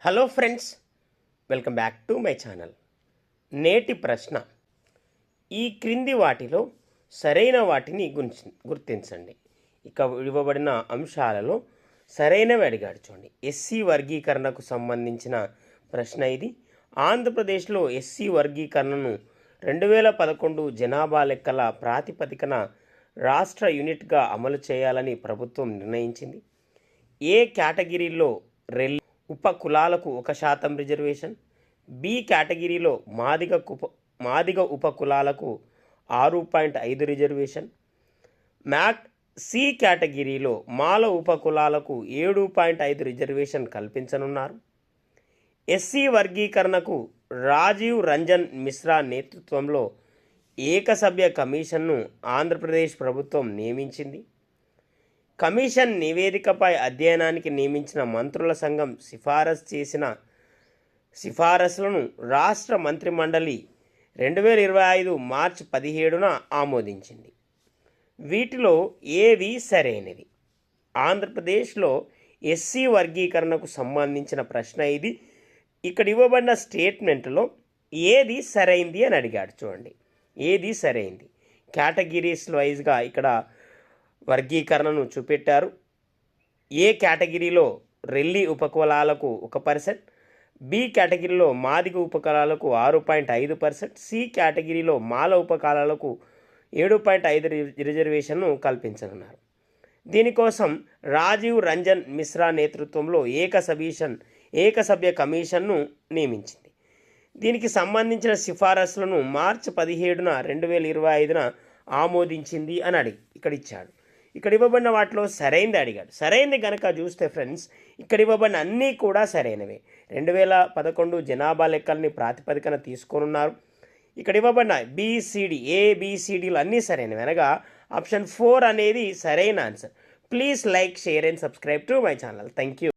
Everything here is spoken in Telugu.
Hello friends, welcome back to my channel. నేటి ప్రశ్న: ఈ క్రింది వాటిలో సరైన వాటిని గుర్తించండి. ఇక ఇవ్వబడిన అంశాలలో సరైనవి అడిగాడు. చూడండి, ఎస్సీ వర్గీకరణకు సంబంధించిన ప్రశ్న ఇది. ఆంధ్రప్రదేశ్లో ఎస్సీ వర్గీకరణను 2011 జనాభా లెక్కల ప్రాతిపదికన రాష్ట్ర యూనిట్గా అమలు చేయాలని ప్రభుత్వం నిర్ణయించింది. ఏ కేటగిరీలో ఉప కులాలకు 1% రిజర్వేషన్, బి కేటగిరీలో మాదిగ ఉప కులాలకు 6.5 రిజర్వేషన్, సి కేటగిరీలో మాల ఉప కులాలకు 7.5 రిజర్వేషన్ కల్పించనున్నారు. ఎస్సీ వర్గీకరణకు రాజీవ్ రంజన్ మిశ్రా నేతృత్వంలో ఏకసభ్య కమిషన్ను ఆంధ్రప్రదేశ్ ప్రభుత్వం నియమించింది. కమిషన్ నివేదికపై అధ్యయనానికి నియమించిన మంత్రుల సంఘం సిఫారసు చేసిన సిఫారసులను రాష్ట్ర మంత్రిమండలి 2025 మార్చి 17న ఆమోదించింది. వీటిలో ఏవి సరైనది? ఆంధ్రప్రదేశ్లో ఎస్సీ వర్గీకరణకు సంబంధించిన ప్రశ్న ఇది. ఇక్కడ ఇవ్వబడిన స్టేట్మెంట్లో ఏది సరైంది అని అడిగాడు. చూడండి, ఏది సరైంది. కేటగిరీస్ వైజ్గా ఇక్కడ వర్గీకరణను చూపెట్టారు. ఏ కేటగిరీలో రెల్లి ఉపకులాలకు 1%, బి కేటగిరీలో మాదిగ ఉపకులాలకు 6.5%, సి కేటగిరీలో మాల ఉపకులాలకు 7.5 రిజర్వేషన్ను కల్పించనున్నారు. దీనికోసం రాజీవ్ రంజన్ మిశ్రా నేతృత్వంలో ఏకసభ్య కమిషన్ను నియమించింది. దీనికి సంబంధించిన సిఫారసులను మార్చి 17న 2025న ఆమోదించింది అని ఇక్కడ ఇచ్చాడు. ఇక్కడ ఇవ్వబడిన వాటిలో సరైనది అడిగాడు. సరైనది కనుక చూస్తే ఫ్రెండ్స్, ఇక్కడ ఇవ్వబడిన అన్నీ కూడా సరైనవే. 2011 జనాభా లెక్కల్ని ప్రాతిపదికన తీసుకోనున్నారు. ఇక్కడ ఇవ్వబడిన ఏబిసిడీలు అన్నీ సరైనవి, అనగా ఆప్షన్ 4 అనేది సరైన answer. Please like, share and subscribe to my channel. Thank you.